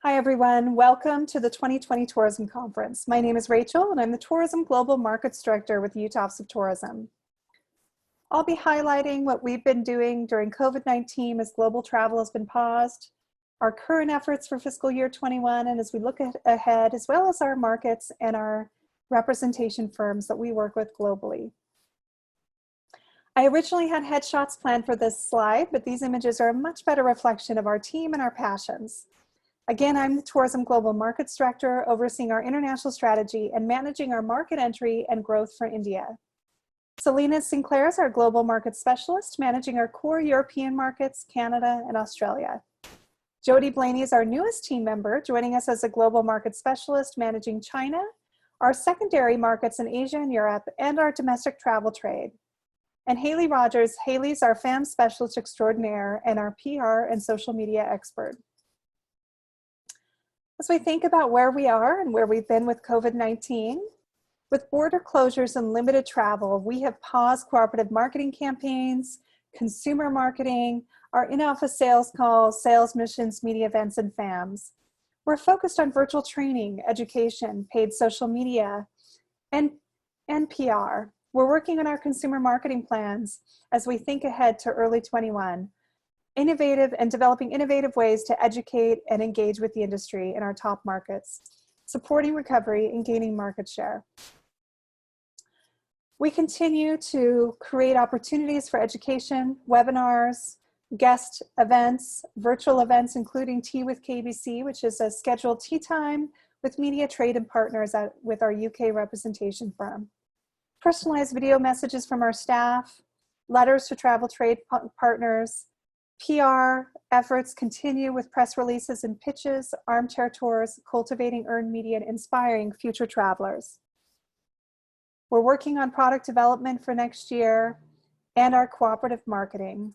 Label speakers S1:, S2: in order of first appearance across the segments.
S1: Hi everyone, welcome to the 2020 Tourism Conference. My name is Rachel and I'm the Tourism Global Markets Director with the Utah Office of Tourism. I'll be highlighting what we've been doing during COVID-19 as global travel has been paused, our current efforts for fiscal year 21, and as we look ahead, as well as our markets and our representation firms that we work with globally. I originally had headshots planned for this slide, but these images are a much better reflection of our team and our passions. Again, I'm the Tourism Global Markets Director, overseeing our international strategy and managing our market entry and growth for India. Selena Sinclair is our Global Market Specialist, managing our core European markets, Canada, and Australia. Jody Blaney is our newest team member, joining us as a Global Market Specialist, managing China, our secondary markets in Asia and Europe, and our domestic travel trade. And Haley Rogers, Haley's our FAM Specialist Extraordinaire and our PR and social media expert. As we think about where we are and where we've been with COVID-19, with border closures and limited travel, we have paused cooperative marketing campaigns, consumer marketing, our in-office sales calls, sales missions, media events, and FAMs. We're focused on virtual training, education, paid social media, and PR. We're working on our consumer marketing plans as we think ahead to early 21. Developing innovative ways to educate and engage with the industry in our top markets, supporting recovery and gaining market share. We continue to create opportunities for education, webinars, guest events, virtual events, including Tea with KBC, which is a scheduled tea time with media, trade, and partners with our UK representation firm. Personalized video messages from our staff, letters to travel trade partners, PR efforts continue with press releases and pitches, armchair tours, cultivating earned media, and inspiring future travelers. We're working on product development for next year and our cooperative marketing.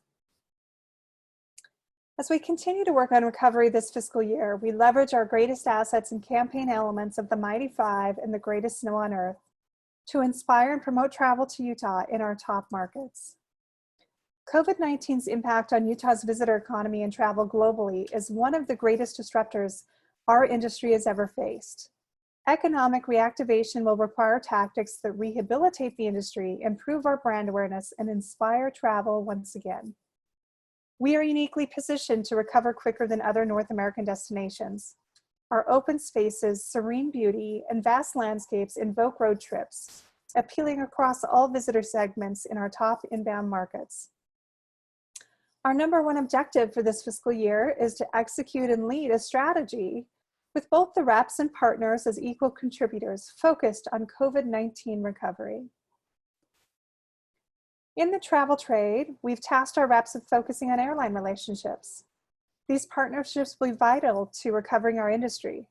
S1: As we continue to work on recovery this fiscal year, we leverage our greatest assets and campaign elements of the Mighty Five and the greatest snow on earth to inspire and promote travel to Utah in our top markets. COVID-19's impact on Utah's visitor economy and travel globally is one of the greatest disruptors our industry has ever faced. Economic reactivation will require tactics that rehabilitate the industry, improve our brand awareness, and inspire travel once again. We are uniquely positioned to recover quicker than other North American destinations. Our open spaces, serene beauty, and vast landscapes invoke road trips, appealing across all visitor segments in our top inbound markets. Our number one objective for this fiscal year is to execute and lead a strategy with both the reps and partners as equal contributors focused on COVID-19 recovery. In the travel trade, we've tasked our reps with focusing on airline relationships. These partnerships will be vital to recovering our industry.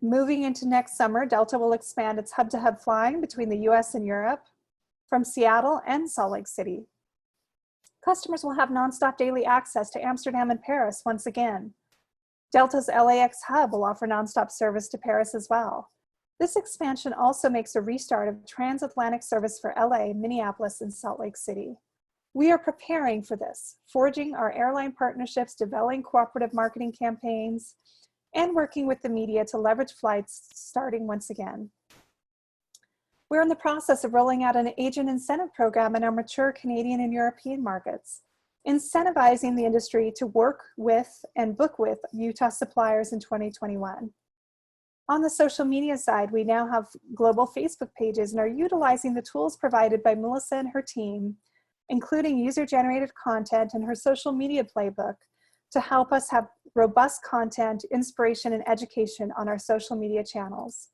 S1: Moving into next summer, Delta will expand its hub-to-hub flying between the US and Europe from Seattle and Salt Lake City. Customers will have nonstop daily access to Amsterdam and Paris once again. Delta's LAX hub will offer nonstop service to Paris as well. This expansion also makes a restart of transatlantic service for LA, Minneapolis, and Salt Lake City. We are preparing for this, forging our airline partnerships, developing cooperative marketing campaigns, and working with the media to leverage flights starting once again. We're in the process of rolling out an agent incentive program in our mature Canadian and European markets, incentivizing the industry to work with and book with Utah suppliers in 2021. On the social media side, we now have global Facebook pages and are utilizing the tools provided by Melissa and her team, including user-generated content and her social media playbook, to help us have robust content, inspiration, and education on our social media channels.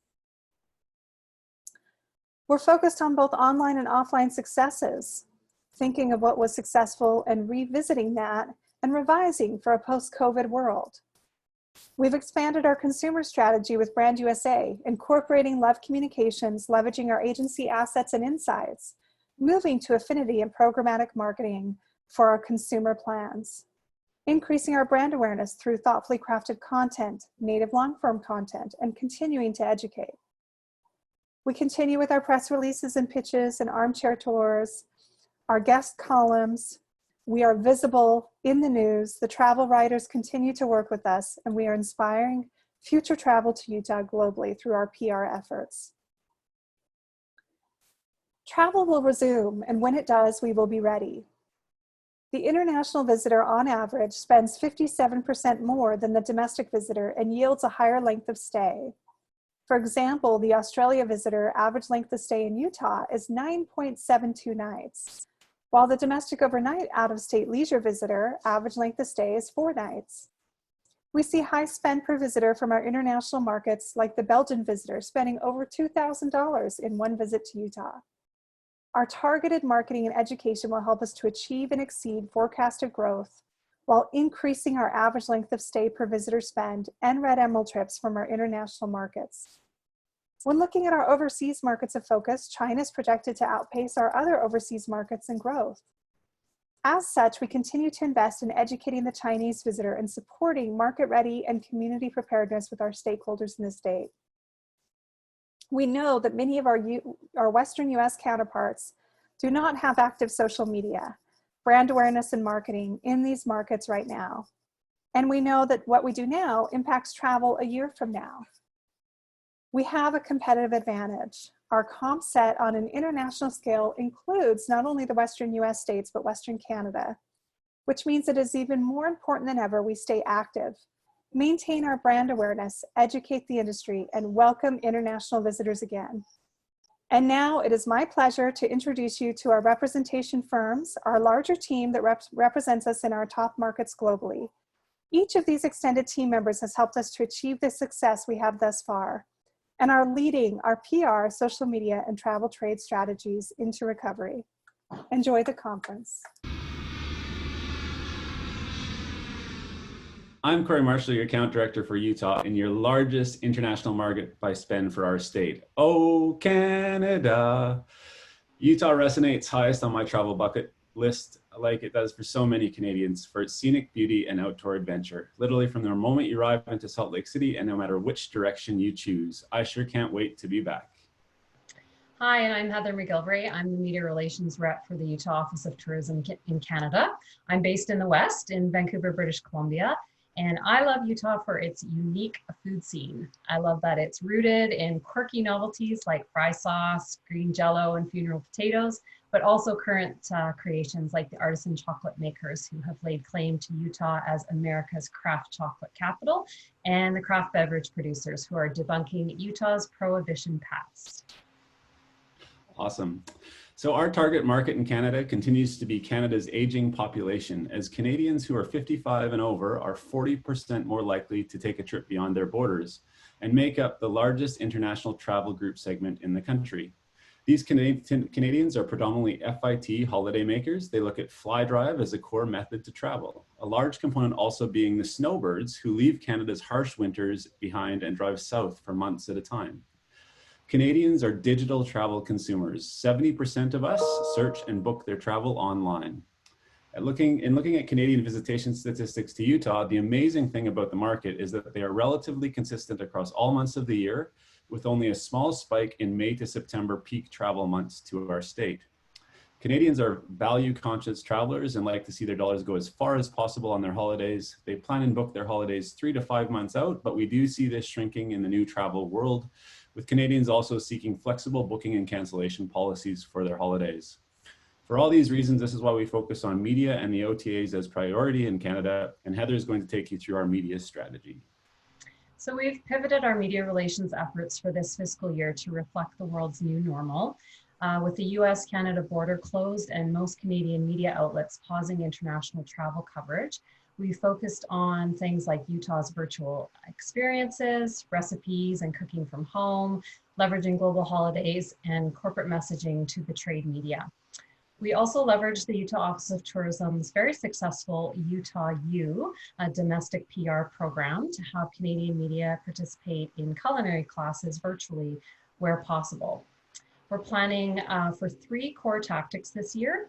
S1: We're focused on both online and offline successes, thinking of what was successful and revisiting that and revising for a post-COVID world. We've expanded our consumer strategy with Brand USA, incorporating Love Communications, leveraging our agency assets and insights, moving to affinity and programmatic marketing for our consumer plans, increasing our brand awareness through thoughtfully crafted content, native long-form content, and continuing to educate. We continue with our press releases and pitches and armchair tours, our guest columns. We are visible in the news, the travel writers continue to work with us, and we are inspiring future travel to Utah globally through our PR efforts. Travel will resume, and when it does, we will be ready. The international visitor, on average, spends 57% more than the domestic visitor and yields a higher length of stay. For example, the Australia visitor average length of stay in Utah is 9.72 nights, while the domestic overnight out-of-state leisure visitor average length of stay is 4 nights. We see high spend per visitor from our international markets, like the Belgian visitor spending over $2,000 in one visit to Utah. Our targeted marketing and education will help us to achieve and exceed forecasted growth while increasing our average length of stay per visitor spend and Red Emerald trips from our international markets. When looking at our overseas markets of focus, China is projected to outpace our other overseas markets in growth. As such, we continue to invest in educating the Chinese visitor and supporting market-ready and community preparedness with our stakeholders in the state. We know that many of our Western US counterparts do not have active social media, brand awareness, and marketing in these markets right now. And we know that what we do now impacts travel a year from now. We have a competitive advantage. Our comp set on an international scale includes not only the Western US states, but Western Canada, which means it is even more important than ever we stay active, maintain our brand awareness, educate the industry, and welcome international visitors again. And now it is my pleasure to introduce you to our representation firms, our larger team that represents us in our top markets globally. Each of these extended team members has helped us to achieve the success we have thus far, and are leading our PR, social media, and travel trade strategies into recovery. Enjoy the conference.
S2: I'm Corey Marshall, your account director for Utah and your largest international market by spend for our state. Oh, Canada. Utah resonates highest on my travel bucket list, like it does for so many Canadians, for its scenic beauty and outdoor adventure. Literally from the moment you arrive into Salt Lake City and no matter which direction you choose. I sure can't wait to be back.
S3: Hi, and I'm Heather McGilvery. I'm the Media Relations Rep for the Utah Office of Tourism in Canada. I'm based in the West, in Vancouver, British Columbia. And I love Utah for its unique food scene. I love that it's rooted in quirky novelties like fry sauce, green jello, and funeral potatoes, but also current creations like the artisan chocolate makers who have laid claim to Utah as America's craft chocolate capital, and the craft beverage producers who are debunking Utah's prohibition past.
S2: Awesome. So our target market in Canada continues to be Canada's aging population, as Canadians who are 55 and over are 40% more likely to take a trip beyond their borders and make up the largest international travel group segment in the country. These Canadians are predominantly FIT holiday makers. They look at fly drive as a core method to travel. A large component also being the snowbirds who leave Canada's harsh winters behind and drive south for months at a time. Canadians are digital travel consumers. 70% of us search and book their travel online. Looking at Canadian visitation statistics to Utah, the amazing thing about the market is that they are relatively consistent across all months of the year, with only a small spike in May to September peak travel months to our state. Canadians are value-conscious travelers and like to see their dollars go as far as possible on their holidays. They plan and book their holidays 3 to 5 months out, but we do see this shrinking in the new travel world, with Canadians also seeking flexible booking and cancellation policies for their holidays. For all these reasons, this is why we focus on media and the OTAs as priority in Canada, and Heather is going to take you through our media strategy.
S3: So we've pivoted our media relations efforts for this fiscal year to reflect the world's new normal. With the US-Canada border closed and most Canadian media outlets pausing international travel coverage, we focused on things like Utah's virtual experiences, recipes and cooking from home, leveraging global holidays, and corporate messaging to the trade media. We also leveraged the Utah Office of Tourism's very successful Utah U, a domestic PR program, to have Canadian media participate in culinary classes virtually where possible. We're planning for 3 core tactics this year.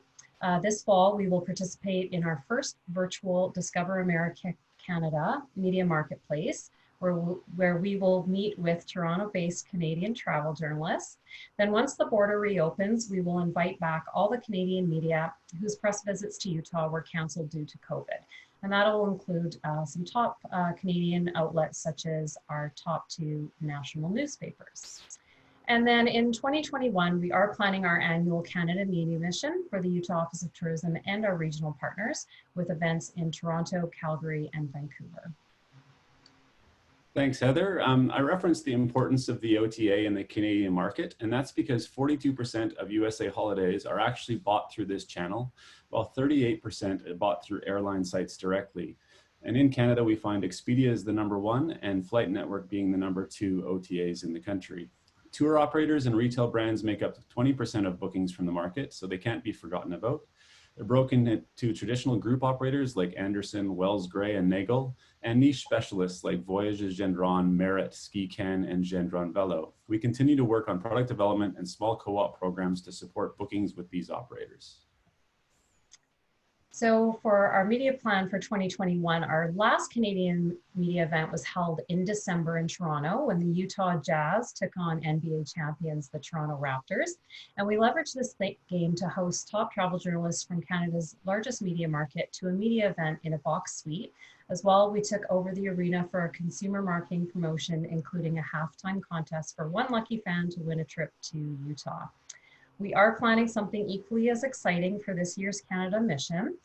S3: This fall, we will participate in our first virtual Discover America Canada media marketplace, where we will meet with Toronto-based Canadian travel journalists. Then once the border reopens, we will invite back all the Canadian media whose press visits to Utah were canceled due to COVID. And that'll include some top Canadian outlets, such as our top 2 national newspapers. And then in 2021, we are planning our annual Canada Media Mission for the Utah Office of Tourism and our regional partners, with events in Toronto, Calgary, and Vancouver.
S2: Thanks, Heather. I referenced the importance of the OTA in the Canadian market, and that's because 42% of USA holidays are actually bought through this channel, while 38% are bought through airline sites directly. And in Canada, we find Expedia is the #1 and Flight Network being the #2 OTAs in the country. Tour operators and retail brands make up 20% of bookings from the market, so they can't be forgotten about. They're broken into traditional group operators like Anderson, Wells Gray, and Nagel, and niche specialists like Voyages Gendron, Merit, SkiCan, and Gendron Velo. We continue to work on product development and small co-op programs to support bookings with these operators.
S3: So for our media plan for 2021, our last Canadian media event was held in December in Toronto when the Utah Jazz took on NBA champions, the Toronto Raptors. And we leveraged this game to host top travel journalists from Canada's largest media market to a media event in a box suite. As well, we took over the arena for a consumer marketing promotion, including a halftime contest for one lucky fan to win a trip to Utah. We are planning something equally as exciting for this year's Canada mission.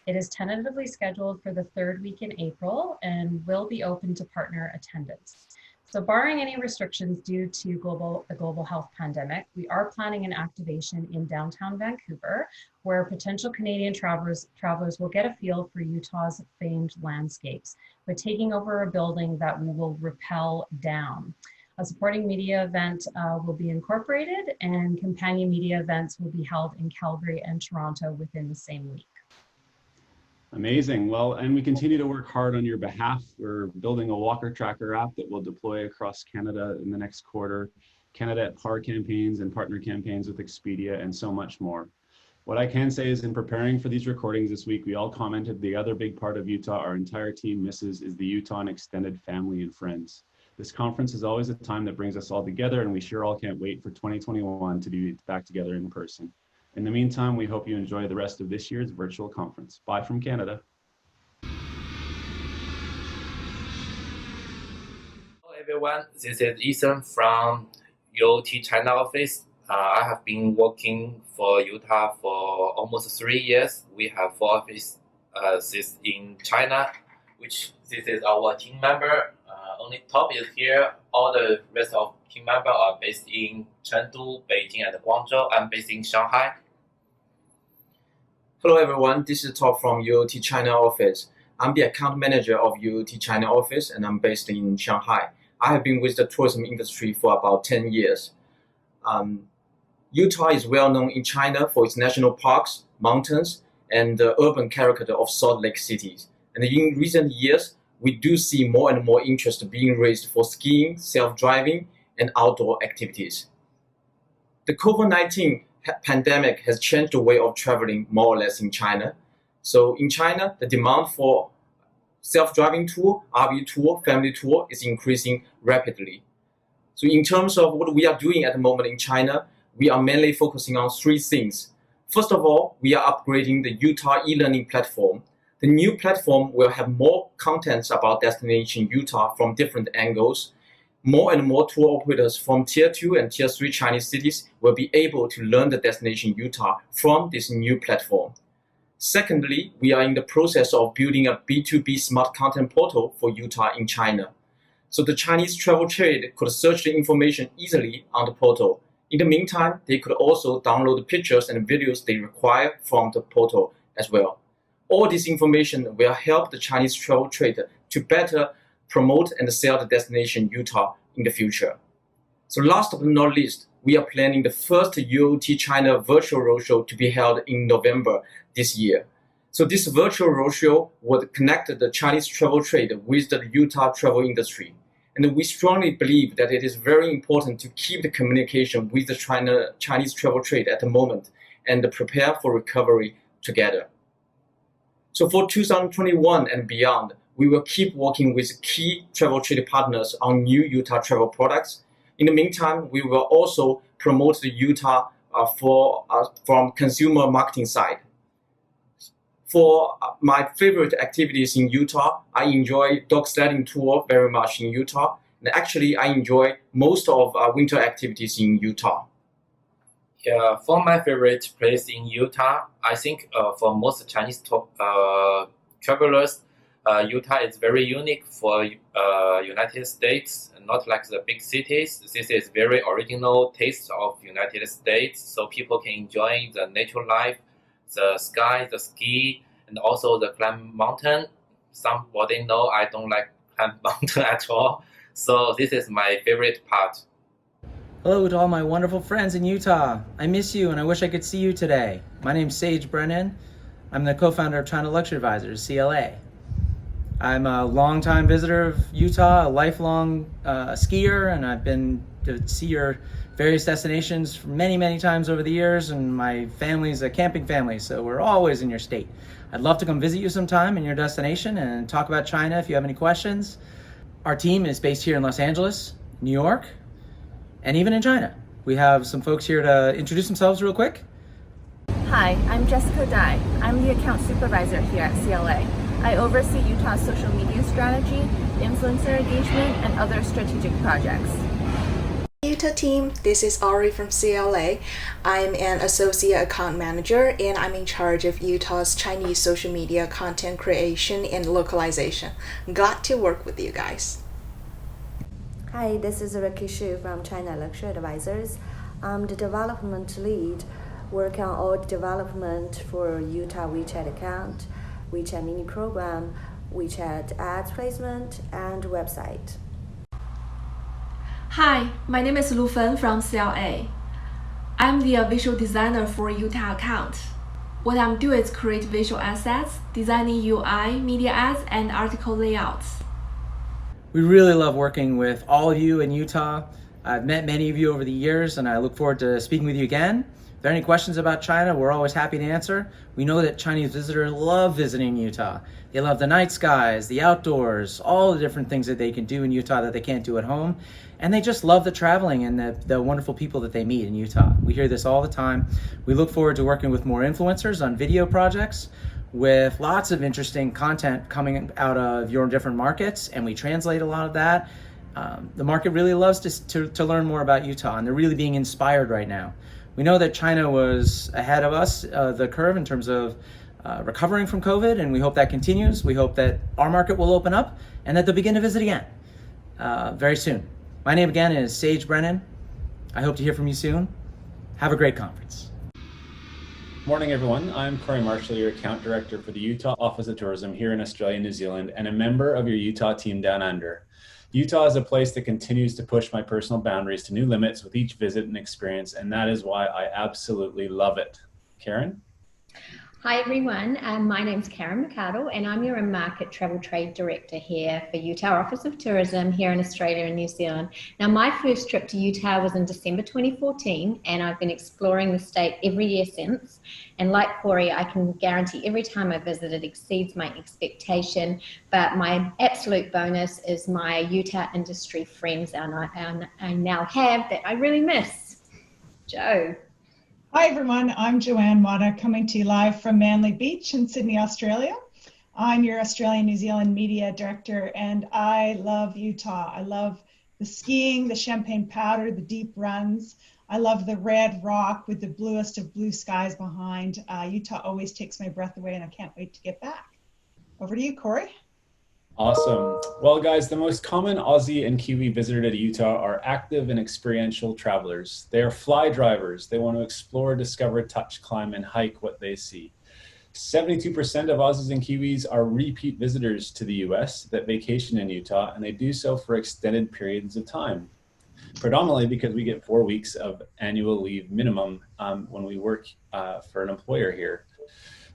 S3: It is tentatively scheduled for the 3rd week in April and will be open to partner attendance. So barring any restrictions due to the global health pandemic, we are planning an activation in downtown Vancouver, where potential Canadian travelers will get a feel for Utah's famed landscapes, by taking over a building that we will rappel down. A supporting media event will be incorporated, and companion media events will be held in Calgary and Toronto within the same week.
S2: Amazing. Well, and we continue to work hard on your behalf. We're building a walker tracker app that will deploy across Canada in the next quarter, Canada at Par campaigns and partner campaigns with Expedia, and so much more. What I can say is, in preparing for these recordings this week, we all commented the other big part of Utah our entire team misses is the Utah and extended family and friends. This conference is always a time that brings us all together, and we sure all can't wait for 2021 to be back together in person. In the meantime, we hope you enjoy the rest of this year's virtual conference. Bye from Canada.
S4: Hello everyone, this is Ethan from UOT China office. I have been working for Utah for almost 3 years. We have 4 offices in China, which this is our team member. Only top is here. All the rest of team members are based in Chengdu, Beijing, and Guangzhou. I'm based in Shanghai.
S5: Hello everyone, this is Top from UOT China office. I'm the account manager of UOT China office, and I'm based in Shanghai. I have been with the tourism industry for about 10 years. Utah is well known in China for its national parks, mountains, and the urban character of Salt Lake City. And in recent years, we do see more and more interest being raised for skiing, self-driving, and outdoor activities. The COVID-19 pandemic has changed the way of traveling more or less in China. So in China, the demand for self-driving tour, RV tour, family tour is increasing rapidly. So in terms of what we are doing at the moment in China, we are mainly focusing on 3 things. First of all, we are upgrading the Utah e-learning platform. The new platform will have more contents about Destination Utah from different angles. More and more tour operators from Tier 2 and Tier 3 Chinese cities will be able to learn the Destination Utah from this new platform. Secondly, we are in the process of building a B2B smart content portal for Utah in China. So the Chinese travel trade could search the information easily on the portal. In the meantime, they could also download the pictures and videos they require from the portal as well. All this information will help the Chinese travel trade to better promote and sell the Destination Utah in the future. So last but not least, we are planning the first UOT China virtual roadshow to be held in November this year. So this virtual roadshow would connect the Chinese travel trade with the Utah travel industry. And we strongly believe that it is very important to keep the communication with the Chinese travel trade at the moment and prepare for recovery together. So for 2021 and beyond, we will keep working with key travel trade partners on new Utah travel products. In the meantime, we will also promote the Utah from consumer marketing side. For my favorite activities in Utah, I enjoy dog sledding tour very much in Utah. And actually, I enjoy most of winter activities in Utah.
S4: Yeah, for my favorite place in Utah, I think for most Chinese travelers, Utah is very unique for United States, not like the big cities. This is very original taste of United States, so people can enjoy the natural life, the sky, the ski, and also the climb mountain. Somebody know I don't like climb mountain at all, so this is my favorite part.
S6: Hello to all my wonderful friends in Utah. I miss you and I wish I could see you today. My name's Sage Brennan. I'm the co-founder of China Luxury Advisors, CLA. I'm a longtime visitor of Utah, a lifelong skier, and I've been to see your various destinations many, many times over the years, and my family's a camping family, so we're always in your state. I'd love to come visit you sometime in your destination and talk about China if you have any questions. Our team is based here in Los Angeles, New York, and even in China. We have some folks here to introduce themselves real quick.
S7: Hi, I'm Jessica Dai. I'm the account supervisor here at CLA. I oversee Utah's social media strategy, influencer engagement, and other strategic projects.
S8: Utah team, this is Ari from CLA. I'm an associate account manager and I'm in charge of Utah's Chinese social media content creation and localization. Glad to work with you guys.
S9: Hi, this is Ricky Shu from China Luxury Advisors. I'm the development lead, working on all the development for Utah WeChat account, WeChat mini program, WeChat ads placement, and website.
S10: Hi, my name is Lu Fen from CLA. I'm the visual designer for Utah account. What I'm doing is create visual assets, designing UI, media ads, and article layouts.
S6: We really love working with all of you in Utah. I've met many of you over the years and I look forward to speaking with you again. If there are any questions about China, we're always happy to answer. We know that Chinese visitors love visiting Utah. They love the night skies, the outdoors, all the different things that they can do in Utah that they can't do at home. And they just love the traveling and the wonderful people that they meet in Utah. We hear this all the time. We look forward to working with more influencers on video projects, with lots of interesting content coming out of your different markets, and we translate a lot of that. The market really loves to learn more about Utah, and they're really being inspired right now. We know that China was ahead of us, the curve, in terms of recovering from COVID, and we hope that continues. We hope that our market will open up and that they'll begin to visit again very soon. My name again is Sage Brennan. I hope to hear from you soon. Have a great conference.
S2: Morning, everyone. I'm Corey Marshall, your account director for the Utah Office of Tourism here in Australia and New Zealand, and a member of your Utah team down under. Utah is a place that continues to push my personal boundaries to new limits with each visit and experience, and that is why I absolutely love it. Karen?
S11: Hi everyone, my name's Karen McArdle and I'm your Market Travel Trade Director here for Utah Office of Tourism here in Australia and New Zealand. Now my first trip to Utah was in December 2014 and I've been exploring the state every year since. And like Corey, I can guarantee every time I visit it exceeds my expectation, but my absolute bonus is my Utah industry friends and I now have that I really miss. Joe.
S12: Hi everyone, I'm Joanne Mata coming to you live from Manly Beach in Sydney, Australia. I'm your Australian New Zealand Media Director and I love Utah. I love the skiing, the champagne powder, the deep runs. I love the red rock with the bluest of blue skies behind. Utah always takes my breath away and I can't wait to get back. Over to you, Corey.
S2: Awesome. Well, guys, the most common Aussie and Kiwi visitor to Utah are active and experiential travelers. They are fly drivers. They want to explore, discover, touch, climb, and hike what they see. 72% of Aussies and Kiwis are repeat visitors to the US that vacation in Utah, and they do so for extended periods of time. Predominantly because we get 4 weeks of annual leave minimum when we work for an employer here.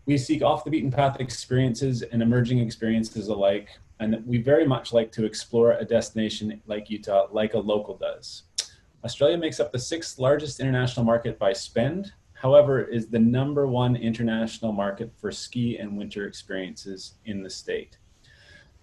S2: We seek off the beaten path experiences and emerging experiences alike, and we very much like to explore a destination like Utah like a local does. Australia makes up the 6th largest international market by spend, however, is the #1 international market for ski and winter experiences in the state.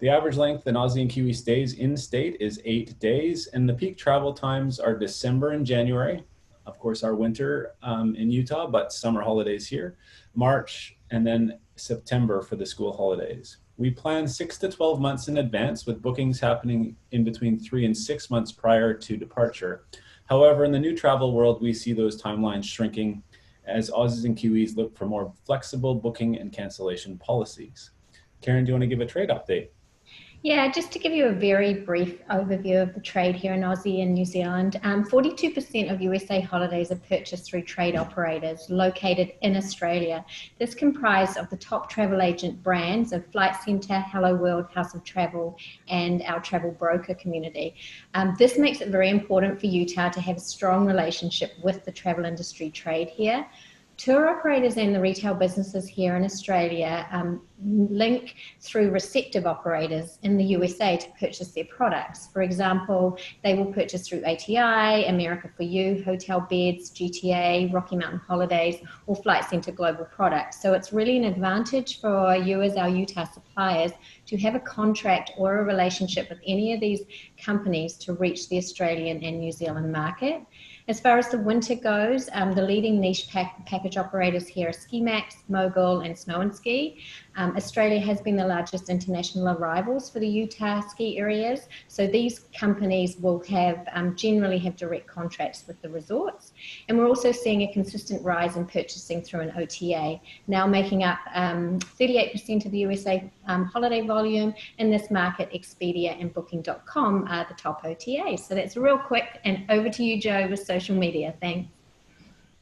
S2: The average length in Aussie and Kiwi stays in state is 8 days, and the peak travel times are December and January. Of course, our winter in Utah, but summer holidays here, March, and then September for the school holidays. We plan 6 to 12 months in advance, with bookings happening in between 3 and 6 months prior to departure. However, in the new travel world, we see those timelines shrinking as Aussies and Kiwis look for more flexible booking and cancellation policies. Karen, do you want to give a trade update?
S11: Yeah, just to give you a very brief overview of the trade here in Aussie and New Zealand, 42% of USA holidays are purchased through trade operators located in Australia. This comprised of the top travel agent brands of Flight Centre, Hello World, House of Travel, and our travel broker community. This makes it very important for Utah to have a strong relationship with the travel industry trade here. Tour operators and the retail businesses here in Australia link through receptive operators in the USA to purchase their products. For example, they will purchase through ATI, America for You, Hotel Beds, GTA, Rocky Mountain Holidays, or Flight Centre Global Products. So it's really an advantage for you as our Utah suppliers to have a contract or a relationship with any of these companies to reach the Australian and New Zealand market. As far as the winter goes, the leading niche package operators here are Ski Max, Mogul, and Snow and Ski. Australia has been the largest international arrivals for the Utah ski areas, so these companies will have generally have direct contracts with the resorts. And we're also seeing a consistent rise in purchasing through an OTA, now making up 38% of the USA holiday volume. In this market, Expedia and Booking.com are the top OTAs. So that's real quick, and over to you, Joe, with social media. Thanks.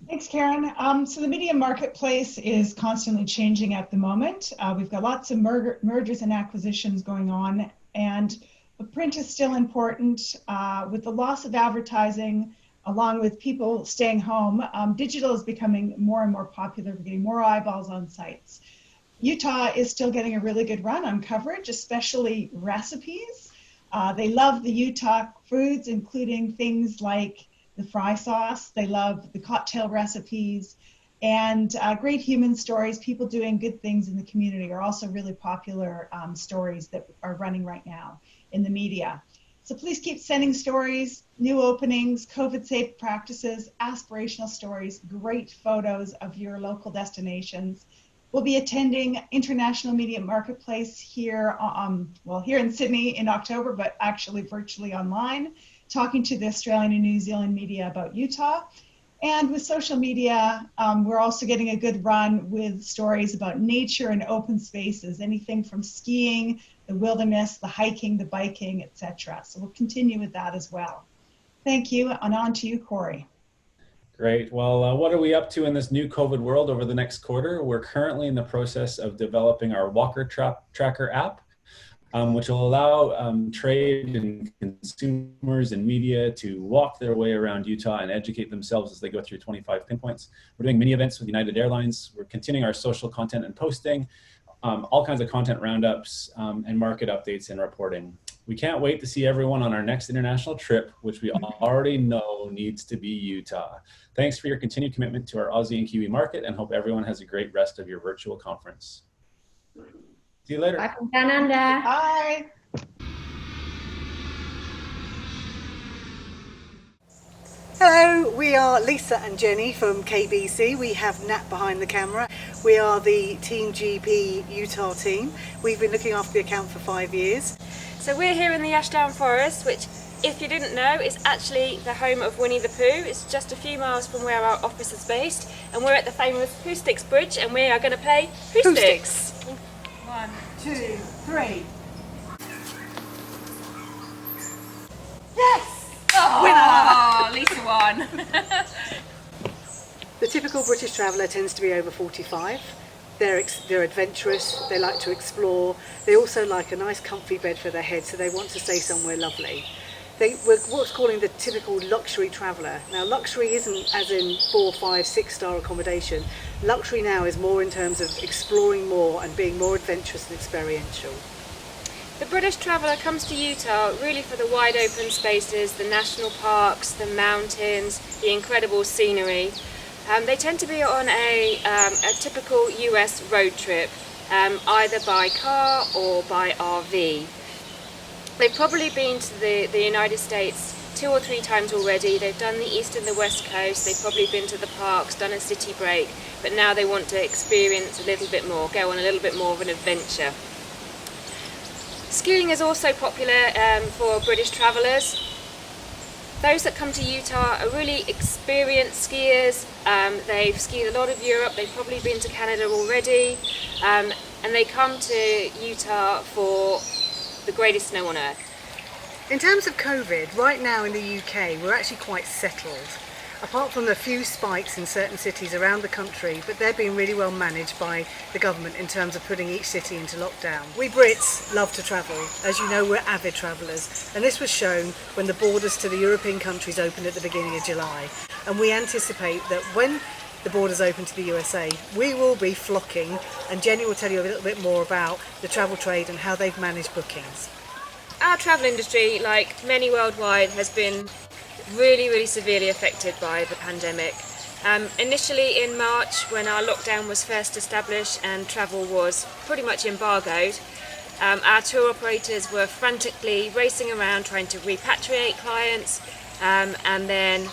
S12: Thanks, Karen. So the media marketplace is constantly changing at the moment. We've got lots of mergers and acquisitions going on, and print is still important. With the loss of advertising, along with people staying home, digital is becoming more and more popular. We're getting more eyeballs on sites. Utah is still getting a really good run on coverage, especially recipes. They love the Utah foods, including things like the fry sauce. They love the cocktail recipes, and great human stories. People doing good things in the community are also really popular stories that are running right now in the media. So please keep sending stories, new openings, COVID-safe practices, aspirational stories, great photos of your local destinations. We'll be attending International Media Marketplace here, here in Sydney in October, but actually virtually online, talking to the Australian and New Zealand media about Utah. And with social media, we're also getting a good run with stories about nature and open spaces, anything from skiing, the wilderness, the hiking, the biking, etc. So we'll continue with that as well. Thank you, and on to you, Corey.
S2: Great. Well, what are we up to in this new COVID world over the next quarter? We're currently in the process of developing our Walker Tracker app, which will allow trade and consumers and media to walk their way around Utah and educate themselves as they go through 25 pinpoints. We're doing mini events with United Airlines. We're continuing our social content and posting, all kinds of content roundups and market updates and reporting. We can't wait to see everyone on our next international trip, which we already know needs to be Utah. Thanks for your continued commitment to our Aussie and Kiwi market, and hope everyone has a great rest of your virtual conference. See you later.
S11: Bye from down under.
S12: Bye.
S13: Hello, we are Lisa and Jenny from KBC. We have Nat behind the camera. We are the Team GP Utah team. We've been looking after the account for 5 years.
S14: So we're here in the Ashdown Forest, which, if you didn't know, is actually the home of Winnie the Pooh. It's just a few miles from where our office is based, and we're at the famous Pooh Sticks Bridge, and we are going to play Pooh Sticks. 1,
S13: 2, 3.
S14: Yes! Oh, Lisa won.
S13: The typical British traveller tends to be over 45. They're adventurous, they like to explore, they also like a nice comfy bed for their head, so they want to stay somewhere lovely. We're what's calling the typical luxury traveller. Now luxury isn't as in 4, 5, 6-star accommodation. Luxury now is more in terms of exploring more and being more adventurous and experiential.
S14: The British traveller comes to Utah really for the wide open spaces, the national parks, the mountains, the incredible scenery. They tend to be on a typical US road trip. either by car or by RV. They've probably been to the United States 2 or 3 times already. They've done the East and the West Coast, they've probably been to the parks, done a city break, but now they want to experience a little bit more, go on a little bit more of an adventure. Skiing is also popular for British travellers. Those that come to Utah are really experienced skiers. They've skied a lot of Europe, they've probably been to Canada already, and they come to Utah for the greatest snow on earth.
S13: In terms of COVID, right now in the UK, we're actually quite settled. Apart from a few spikes in certain cities around the country, but they're being really well managed by the government in terms of putting each city into lockdown. We Brits love to travel. As you know, we're avid travellers, and this was shown when the borders to the European countries opened at the beginning of July. And we anticipate that when the borders open to the USA, we will be flocking, and Jenny will tell you a little bit more about the travel trade and how they've managed bookings.
S14: Our travel industry, like many worldwide, has been really severely affected by the pandemic. Initially in March, when our lockdown was first established and travel was pretty much embargoed, our tour operators were frantically racing around trying to repatriate clients and then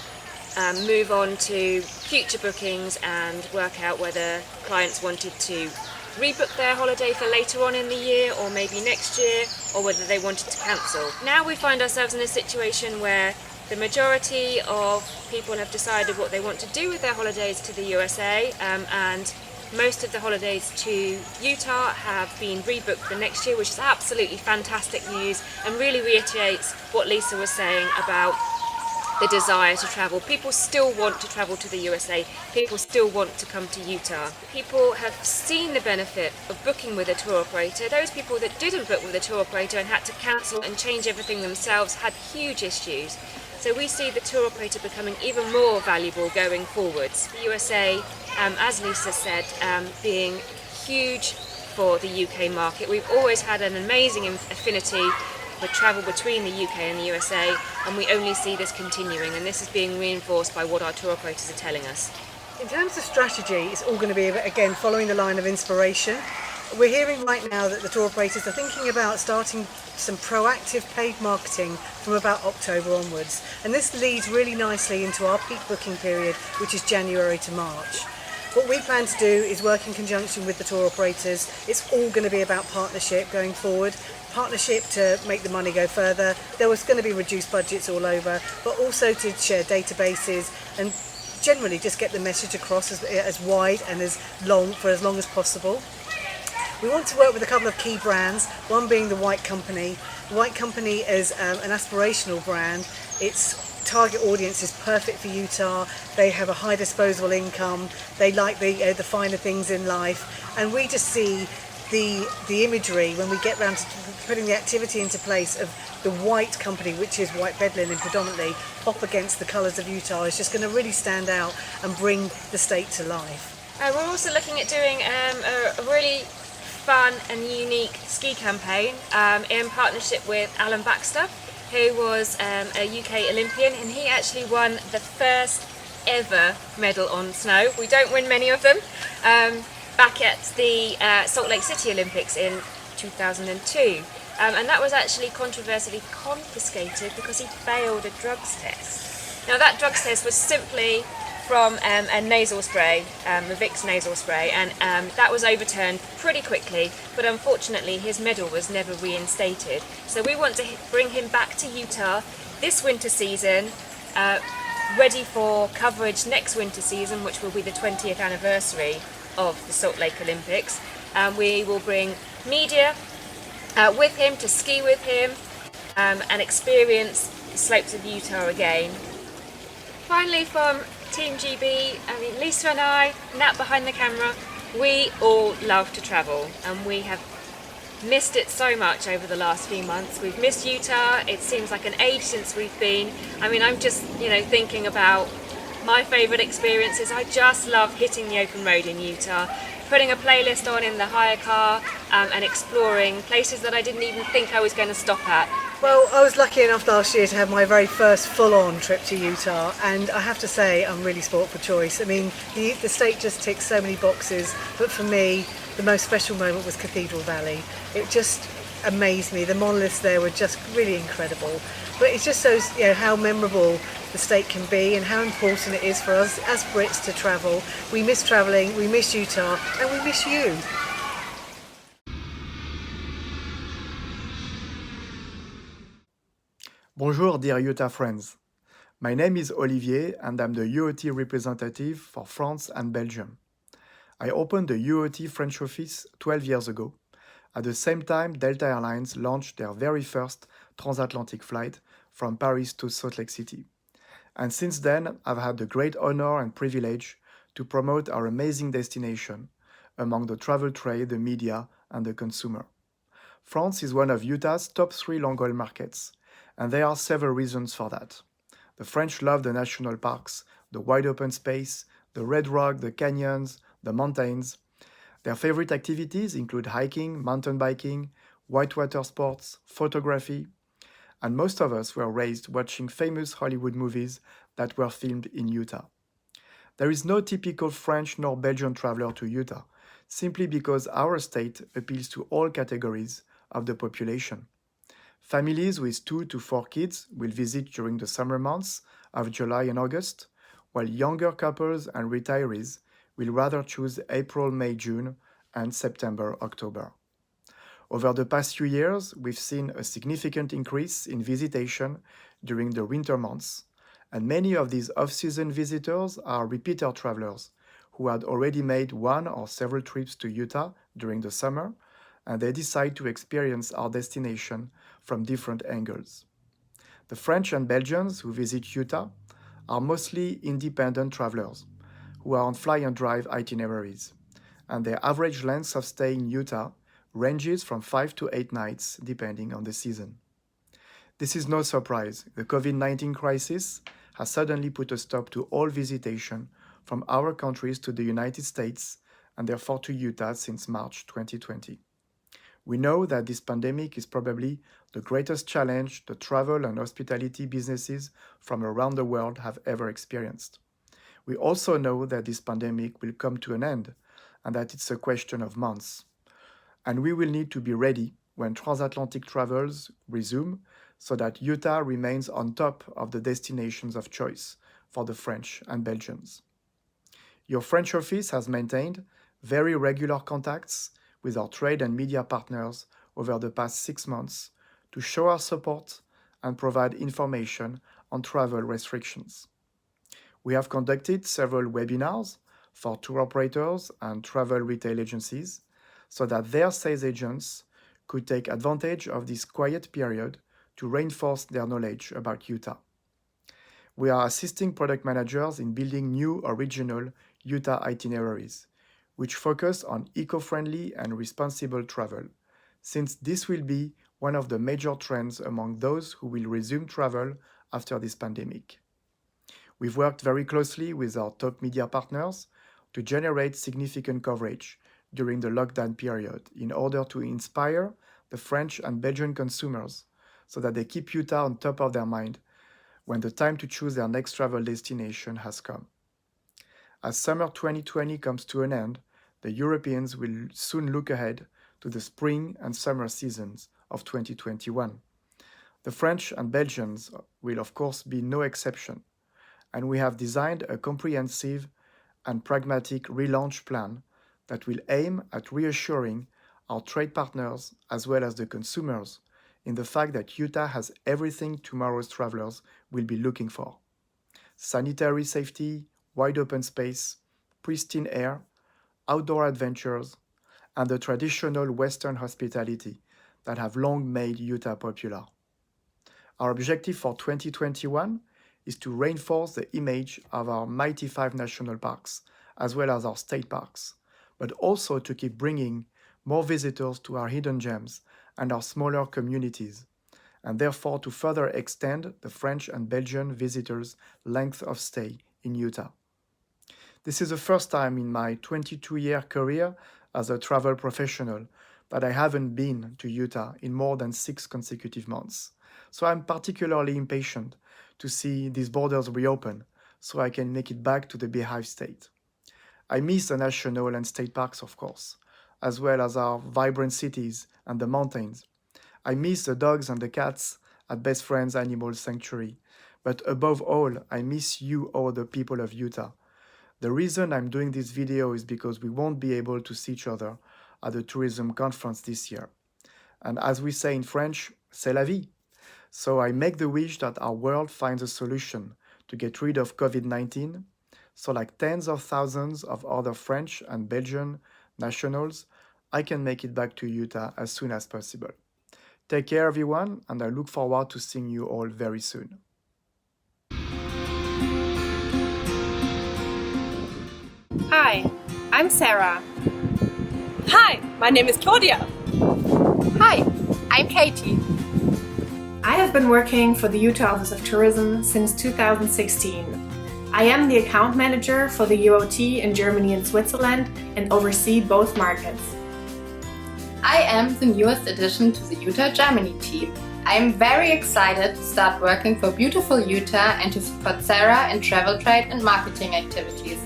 S14: move on to future bookings and work out whether clients wanted to rebook their holiday for later on in the year or maybe next year, or whether they wanted to cancel. Now we find ourselves in a situation where the majority of people have decided what they want to do with their holidays to the USA, and most of the holidays to Utah have been rebooked for next year, which is absolutely fantastic news and really reiterates what Lisa was saying about the desire to travel. People still want to travel to the USA. People still want to come to Utah. People have seen the benefit of booking with a tour operator. Those people that didn't book with a tour operator and had to cancel and change everything themselves had huge issues. So we see the tour operator becoming even more valuable going forwards. The USA, as Lisa said, being huge for the UK market. We've always had an amazing affinity with travel between the UK and the USA, and we only see this continuing, and this is being reinforced by what our tour operators are telling us.
S13: In terms of strategy, it's all going to be, again, following the line of inspiration. We're hearing right now that the tour operators are thinking about starting some proactive paid marketing from about October onwards, and this leads really nicely into our peak booking period, which is January to March. What we plan to do is work in conjunction with the tour operators. It's all going to be about partnership going forward. Partnership to make the money go further. There was going to be reduced budgets all over, but also to share databases and generally just get the message across as wide and as long as possible. We want to work with a couple of key brands, one being the White Company. The White Company is an aspirational brand. Its target audience is perfect for Utah. They have a high disposable income. They like the finer things in life, and we just see the imagery when we get round to putting the activity into place of the White Company, which is white bed linen predominantly, up against the colours of Utah, is just going to really stand out and bring the state to life.
S14: We're also looking at doing a really fun and unique ski campaign in partnership with Alan Baxter, who was a UK Olympian, and he actually won the first ever medal on snow. We don't win many of them. Back at the Salt Lake City Olympics in 2002. And that was actually controversially confiscated because he failed a drugs test. Now that drugs test was simply from a nasal spray, a Vicks nasal spray, and that was overturned pretty quickly, but unfortunately his medal was never reinstated. So we want to bring him back to Utah this winter season, ready for coverage next winter season, which will be the 20th anniversary of the Salt Lake Olympics. We will bring media with him to ski with him and experience the slopes of Utah again. Finally, from Team GB, Lisa and I, Nat behind the camera, we all love to travel, and we have missed it so much over the last few months. We've missed Utah. It seems like an age since we've been. I'm just thinking about my favourite experiences. I just love hitting the open road in Utah, putting a playlist on in the hire car and exploring places that I didn't even think I was going to stop at.
S13: Well, I was lucky enough last year to have my very first full-on trip to Utah, and I have to say I'm really spoilt for choice. The state just ticks so many boxes, but for me, the most special moment was Cathedral Valley. It just amazed me. The monoliths there were just really incredible. But it just shows, you know, how memorable the state can be and how important it is for us as Brits to travel. We miss travelling, we miss Utah, and we miss you.
S15: Bonjour, dear Utah friends. My name is Olivier, and I'm the UOT representative for France and Belgium. I opened the UOT French office 12 years ago. At the same time, Delta Airlines launched their very first transatlantic flight from Paris to Salt Lake City. And since then, I've had the great honor and privilege to promote our amazing destination among the travel trade, the media, and the consumer. France is one of Utah's top 3 long-haul markets, and there are several reasons for that. The French love the national parks, the wide open space, the red rock, the canyons, the mountains. Their favorite activities include hiking, mountain biking, whitewater sports, photography, and most of us were raised watching famous Hollywood movies that were filmed in Utah. There is no typical French nor Belgian traveler to Utah, simply because our state appeals to all categories of the population. Families with 2 to 4 kids will visit during the summer months of July and August, while younger couples and retirees will rather choose April, May, June, and September, October. Over the past few years, we've seen a significant increase in visitation during the winter months, and many of these off-season visitors are repeater travelers who had already made one or several trips to Utah during the summer, and they decide to experience our destination from different angles. The French and Belgians who visit Utah are mostly independent travelers who are on fly and drive itineraries, and their average length of stay in Utah ranges from 5 to 8 nights depending on the season. This is no surprise. The COVID-19 crisis has suddenly put a stop to all visitation from our countries to the United States and therefore to Utah since March 2020. We know that this pandemic is probably the greatest challenge the travel and hospitality businesses from around the world have ever experienced. We also know that this pandemic will come to an end and that it's a question of months. And we will need to be ready when transatlantic travels resume so that Utah remains on top of the destinations of choice for the French and Belgians. Your French office has maintained very regular contacts with our trade and media partners over the past 6 months to show our support and provide information on travel restrictions. We have conducted several webinars for tour operators and travel retail agencies so that their sales agents could take advantage of this quiet period to reinforce their knowledge about Utah. We are assisting product managers in building new original Utah itineraries, which focus on eco-friendly and responsible travel, since this will be one of the major trends among those who will resume travel after this pandemic. We've worked very closely with our top media partners to generate significant coverage during the lockdown period in order to inspire the French and Belgian consumers so that they keep Utah on top of their mind when the time to choose their next travel destination has come. As summer 2020 comes to an end, the Europeans will soon look ahead to the spring and summer seasons of 2021. The French and Belgians will of course be no exception, and we have designed a comprehensive and pragmatic relaunch plan that will aim at reassuring our trade partners as well as the consumers in the fact that Utah has everything tomorrow's travelers will be looking for: sanitary safety, wide open space, pristine air, outdoor adventures, and the traditional Western hospitality that have long made Utah popular. Our objective for 2021 is to reinforce the image of our mighty 5 national parks as well as our state parks, but also to keep bringing more visitors to our hidden gems and our smaller communities, and therefore to further extend the French and Belgian visitors' length of stay in Utah. This is the first time in my 22-year career as a travel professional that I haven't been to Utah in more than 6 consecutive months. So I'm particularly impatient to see these borders reopen so I can make it back to the Beehive State. I miss the national and state parks, of course. as well as our vibrant cities and the mountains. I miss the dogs and the cats at Best Friends Animal Sanctuary. But above all, I miss you all, the people of Utah. The reason I'm doing this video is because we won't be able to see each other at the tourism conference this year. And as we say in French, c'est la vie. So I make the wish that our world finds a solution to get rid of COVID-19, so like tens of thousands of other French and Belgian nationals, I can make it back to Utah as soon as possible. Take care, everyone, and I look forward to seeing you all very soon.
S16: Hi, I'm Sarah. Hi, my name is Claudia.
S17: Hi, I'm Katie.
S16: I have been working for the Utah Office of Tourism since 2016. I am the account manager for the UOT in Germany and Switzerland and oversee both markets.
S17: I am the newest addition to the Utah Germany team. I am very excited to start working for beautiful Utah and to support Sarah in travel trade and marketing activities.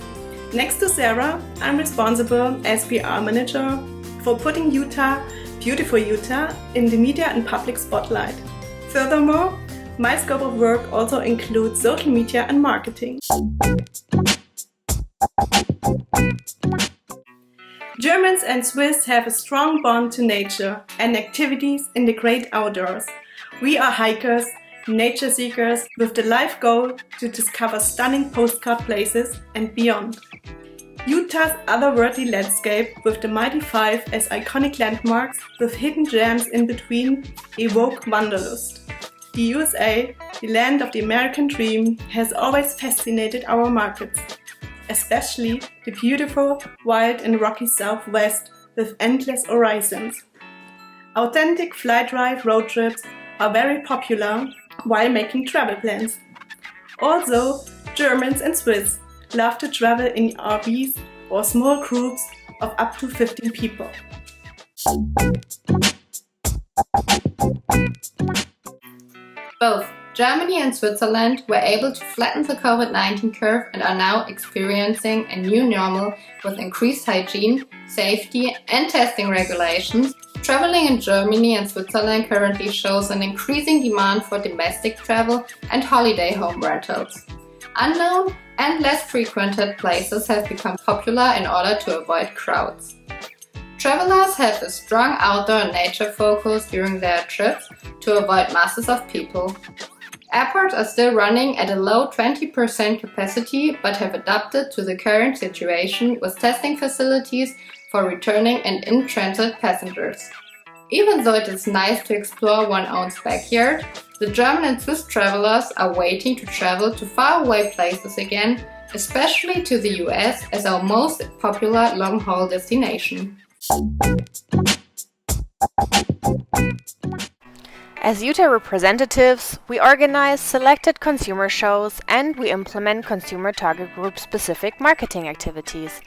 S16: Next to Sarah, I'm responsible as PR manager for putting Utah, beautiful Utah, in the media and public spotlight. Furthermore, my scope of work also includes social media and marketing. Germans and Swiss have a strong bond to nature and activities in the great outdoors. We are hikers, nature seekers with the life goal to discover stunning postcard places and beyond. Utah's otherworldly landscape with the Mighty Five as iconic landmarks with hidden gems in between evoke wanderlust. The USA, the land of the American dream, has always fascinated our markets, especially the beautiful, wild and rocky Southwest with endless horizons. Authentic fly drive road trips are very popular while making travel plans. Also, Germans and Swiss love to travel in RVs or small groups of up to 15 people.
S17: Both Germany and Switzerland were able to flatten the COVID-19 curve and are now experiencing a new normal with increased hygiene, safety and testing regulations. Traveling in Germany and Switzerland currently shows an increasing demand for domestic travel and holiday home rentals. Unknown and less frequented places have become popular in order to avoid crowds. Travelers have a strong outdoor and nature focus during their trips to avoid masses of people. Airports are still running at a low 20% capacity but have adapted to the current situation with testing facilities for returning and in-transit passengers. Even though it is nice to explore one's own backyard, the German and Swiss travelers are waiting to travel to faraway places again, especially to the US as our most popular long-haul destination.
S18: As Utah representatives, we organize selected consumer shows and we implement consumer target group specific marketing activities.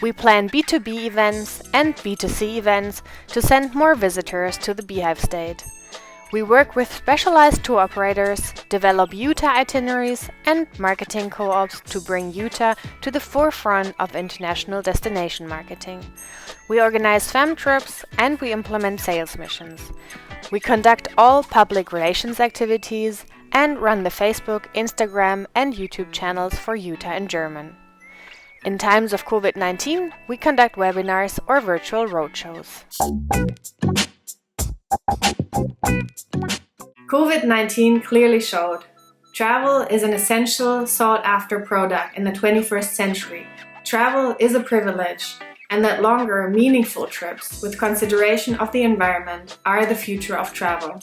S18: We plan B2B events and B2C events to send more visitors to the Beehive State. We work with specialized tour operators, develop Utah itineraries and marketing co-ops to bring Utah to the forefront of international destination marketing. We organize fam trips and we implement sales missions. We conduct all public relations activities and run the Facebook, Instagram and YouTube channels for Utah in German. In times of COVID-19, we conduct webinars or virtual roadshows.
S16: COVID-19 clearly showed travel is an essential, sought-after product in the 21st century. Travel is a privilege, and that longer, meaningful trips with consideration of the environment are the future of travel.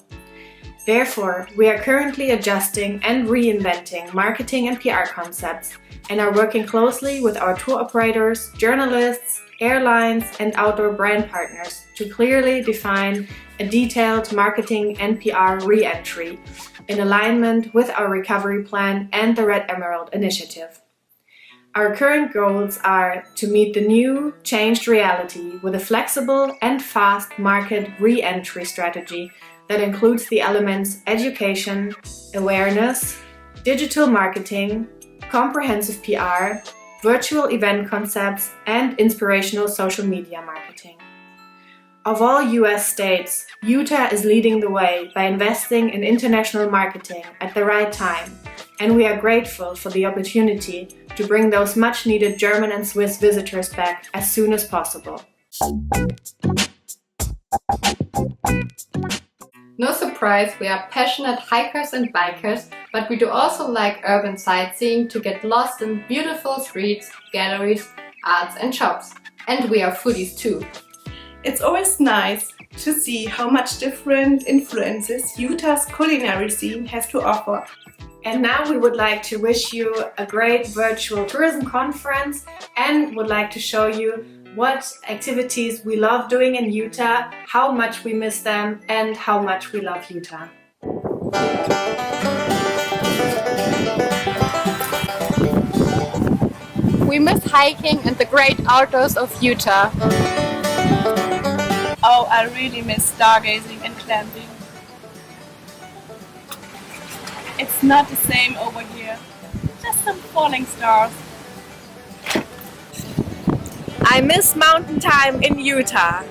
S16: Therefore, we are currently adjusting and reinventing marketing and PR concepts and are working closely with our tour operators, journalists, airlines, and outdoor brand partners to clearly define a detailed marketing and PR re-entry in alignment with our recovery plan and the Red Emerald initiative. Our current goals are to meet the new, changed reality with a flexible and fast market re-entry strategy that includes the elements education, awareness, digital marketing, comprehensive PR, virtual event concepts, and inspirational social media marketing. Of all US states, Utah is leading the way by investing in international marketing at the right time, and we are grateful for the opportunity to bring those much-needed German and Swiss visitors back as soon as possible.
S17: No surprise, we are passionate hikers and bikers, but we do also like urban sightseeing to get lost in beautiful streets, galleries, arts and shops. And we are foodies too.
S19: It's always nice to see how much different influences Utah's culinary scene has to offer.
S16: And now we would like to wish you a great virtual tourism conference and would like to show you what activities we love doing in Utah, how much we miss them, and how much we love Utah.
S17: We miss hiking and the great outdoors of Utah.
S19: Oh, I really miss stargazing and camping. It's not the same over here. Just some falling stars. I miss mountain time in Utah.